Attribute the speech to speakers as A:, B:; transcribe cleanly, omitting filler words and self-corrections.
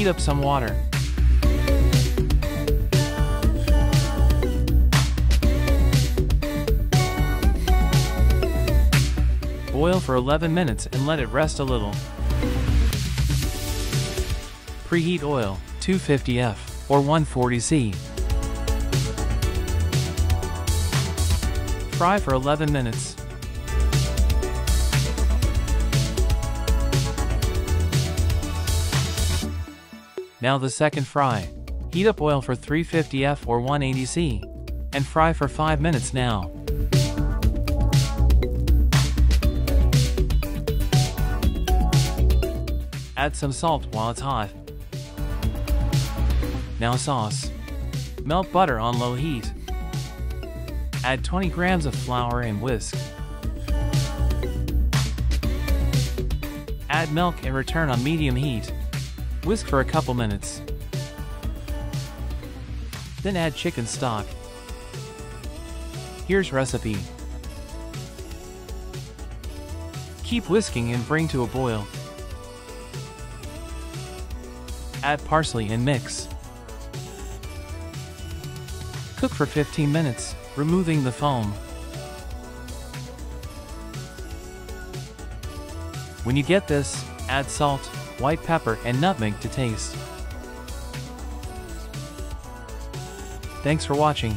A: Heat up some water. Boil for 11 minutes and let it rest a little. Preheat oil, 250 F or 140 C. Fry for 11 minutes. Now the second fry. Heat up oil for 350 F or 180 C and fry for 5 minutes now. Add some salt while it's hot. Now sauce. Melt butter on low heat. Add 20 grams of flour and whisk. Add milk and return on medium heat. Whisk for a couple minutes. Then add chicken stock. Here's recipe. Keep whisking and bring to a boil. Add parsley and mix. Cook for 15 minutes, removing the foam. When you get this, add salt, white pepper, and nutmeg to taste. Thanks for watching.